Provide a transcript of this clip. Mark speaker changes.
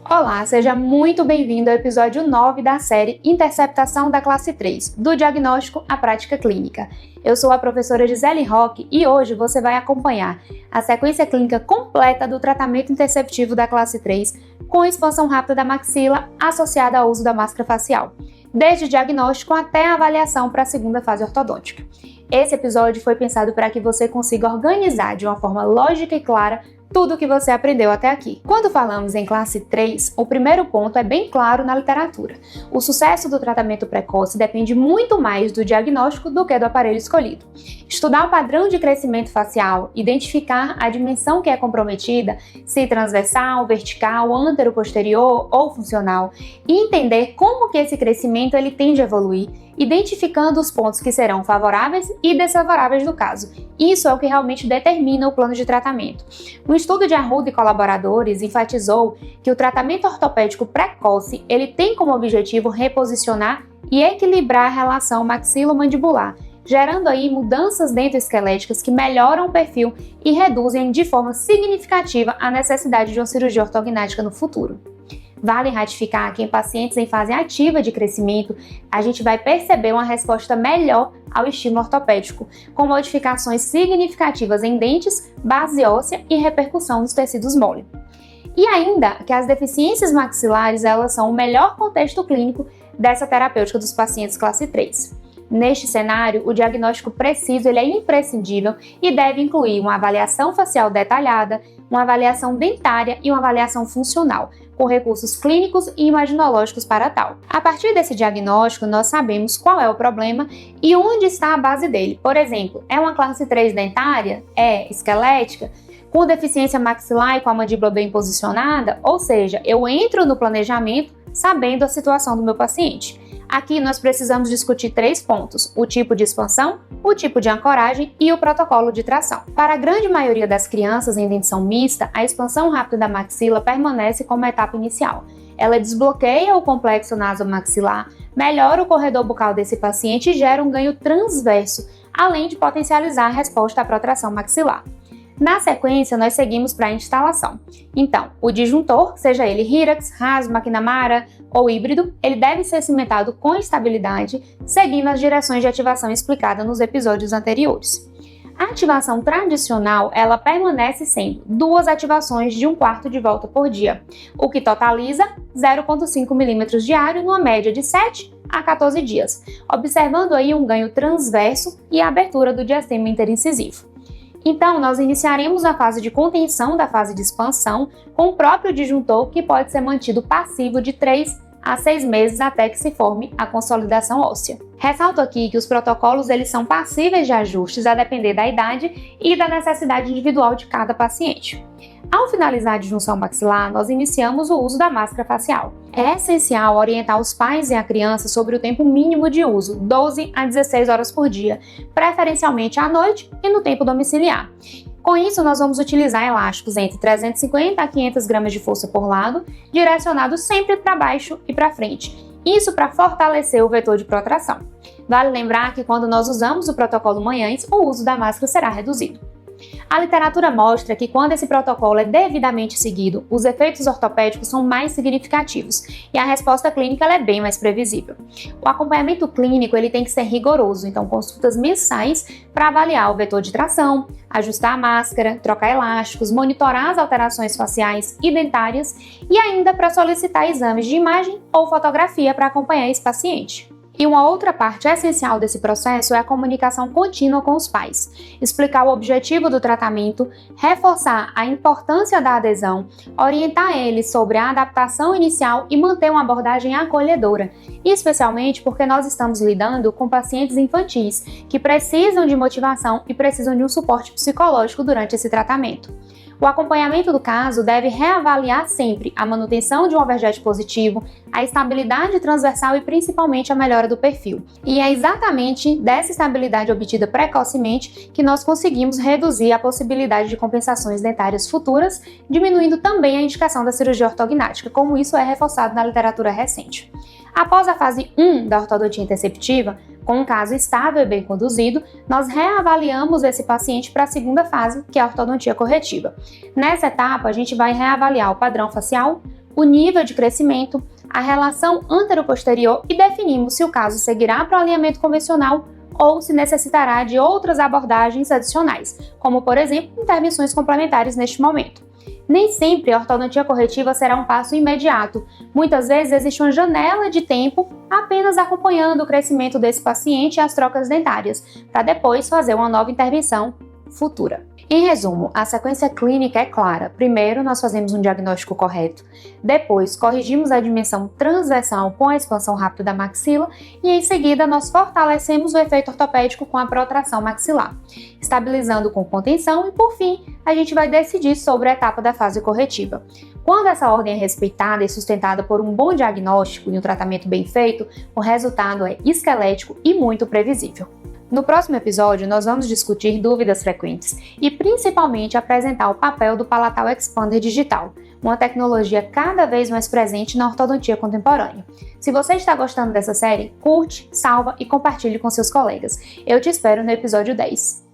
Speaker 1: Olá, seja muito bem-vindo ao episódio 9 da série Interceptação da Classe 3, do Diagnóstico à Prática Clínica. Eu sou a professora Gisele Roque e hoje você vai acompanhar a sequência clínica completa do tratamento interceptivo da Classe 3 com expansão rápida da maxila associada ao uso da máscara facial, desde o diagnóstico até a avaliação para a segunda fase ortodôntica. Esse episódio foi pensado para que você consiga organizar de uma forma lógica e clara tudo o que você aprendeu até aqui. Quando falamos em classe 3, o primeiro ponto é bem claro na literatura. O sucesso do tratamento precoce depende muito mais do diagnóstico do que do aparelho escolhido. Estudar o padrão de crescimento facial, identificar a dimensão que é comprometida, se transversal, vertical, antero-posterior ou funcional, e entender como que esse crescimento ele tende a evoluir, identificando os pontos que serão favoráveis e desfavoráveis do caso. Isso é o que realmente determina o plano de tratamento. Um estudo de Arruda e colaboradores enfatizou que o tratamento ortopédico precoce ele tem como objetivo reposicionar e equilibrar a relação maxilomandibular, gerando aí mudanças dentoesqueléticas que melhoram o perfil e reduzem de forma significativa a necessidade de uma cirurgia ortognática no futuro. Vale ratificar que em pacientes em fase ativa de crescimento, a gente vai perceber uma resposta melhor ao estímulo ortopédico, com modificações significativas em dentes, base óssea e repercussão nos tecidos mole. E ainda que as deficiências maxilares elas são o melhor contexto clínico dessa terapêutica dos pacientes classe 3. Neste cenário, o diagnóstico preciso ele é imprescindível e deve incluir uma avaliação facial detalhada, uma avaliação dentária e uma avaliação funcional, com recursos clínicos e imaginológicos para tal. A partir desse diagnóstico, nós sabemos qual é o problema e onde está a base dele. Por exemplo, é uma classe 3 dentária? É esquelética? Com deficiência maxilar e com a mandíbula bem posicionada? Ou seja, eu entro no planejamento sabendo a situação do meu paciente. Aqui nós precisamos discutir 3 pontos: o tipo de expansão, o tipo de ancoragem e o protocolo de tração. Para a grande maioria das crianças em dentição mista, a expansão rápida da maxila permanece como etapa inicial. Ela desbloqueia o complexo nasomaxilar, melhora o corredor bucal desse paciente e gera um ganho transverso, além de potencializar a resposta à protração maxilar. Na sequência, nós seguimos para a instalação. Então, o disjuntor, seja ele Hyrax, raso, McNamara ou híbrido, ele deve ser cimentado com estabilidade, seguindo as direções de ativação explicadas nos episódios anteriores. A ativação tradicional, ela permanece sendo 2 ativações de 1/4 de volta por dia, o que totaliza 0,5 mm diário numa média de 7 a 14 dias, observando aí um ganho transverso e a abertura do diastema interincisivo. Então, nós iniciaremos a fase de contenção da fase de expansão com o próprio disjuntor que pode ser mantido passivo de 3 a 6 meses até que se forme a consolidação óssea. Ressalto aqui que os protocolos eles são passíveis de ajustes a depender da idade e da necessidade individual de cada paciente. Ao finalizar a disjunção maxilar, nós iniciamos o uso da máscara facial. É essencial orientar os pais e a criança sobre o tempo mínimo de uso, 12 a 16 horas por dia, preferencialmente à noite e no tempo domiciliar. Com isso, nós vamos utilizar elásticos entre 350 a 500 gramas de força por lado, direcionados sempre para baixo e para frente. Isso para fortalecer o vetor de protração. Vale lembrar que quando nós usamos o protocolo Manhães, o uso da máscara será reduzido. A literatura mostra que quando esse protocolo é devidamente seguido, os efeitos ortopédicos são mais significativos e a resposta clínica ela é bem mais previsível. O acompanhamento clínico ele tem que ser rigoroso, então consultas mensais para avaliar o vetor de tração, ajustar a máscara, trocar elásticos, monitorar as alterações faciais e dentárias e ainda para solicitar exames de imagem ou fotografia para acompanhar esse paciente. E uma outra parte essencial desse processo é a comunicação contínua com os pais. Explicar o objetivo do tratamento, reforçar a importância da adesão, orientar eles sobre a adaptação inicial e manter uma abordagem acolhedora, especialmente porque nós estamos lidando com pacientes infantis que precisam de motivação e precisam de um suporte psicológico durante esse tratamento. O acompanhamento do caso deve reavaliar sempre a manutenção de um overjet positivo, a estabilidade transversal e principalmente a melhora do perfil. E é exatamente dessa estabilidade obtida precocemente que nós conseguimos reduzir a possibilidade de compensações dentárias futuras, diminuindo também a indicação da cirurgia ortognática, como isso é reforçado na literatura recente. Após a fase 1 da ortodontia interceptiva, com um caso estável e bem conduzido, nós reavaliamos esse paciente para a segunda fase, que é a ortodontia corretiva. Nessa etapa, a gente vai reavaliar o padrão facial, o nível de crescimento, a relação antero-posterior e definimos se o caso seguirá para o alinhamento convencional ou se necessitará de outras abordagens adicionais, como, por exemplo, intervenções complementares neste momento. Nem sempre a ortodontia corretiva será um passo imediato. Muitas vezes existe uma janela de tempo apenas acompanhando o crescimento desse paciente e as trocas dentárias, para depois fazer uma nova intervenção futura. Em resumo, a sequência clínica é clara. Primeiro, nós fazemos um diagnóstico correto. Depois, corrigimos a dimensão transversal com a expansão rápida da maxila e, em seguida, nós fortalecemos o efeito ortopédico com a protração maxilar, estabilizando com contenção e, por fim, a gente vai decidir sobre a etapa da fase corretiva. Quando essa ordem é respeitada e sustentada por um bom diagnóstico e um tratamento bem feito, o resultado é esquelético e muito previsível. No próximo episódio, nós vamos discutir dúvidas frequentes e principalmente apresentar o papel do Palatal Expander digital, uma tecnologia cada vez mais presente na ortodontia contemporânea. Se você está gostando dessa série, curte, salva e compartilhe com seus colegas. Eu te espero no episódio 10.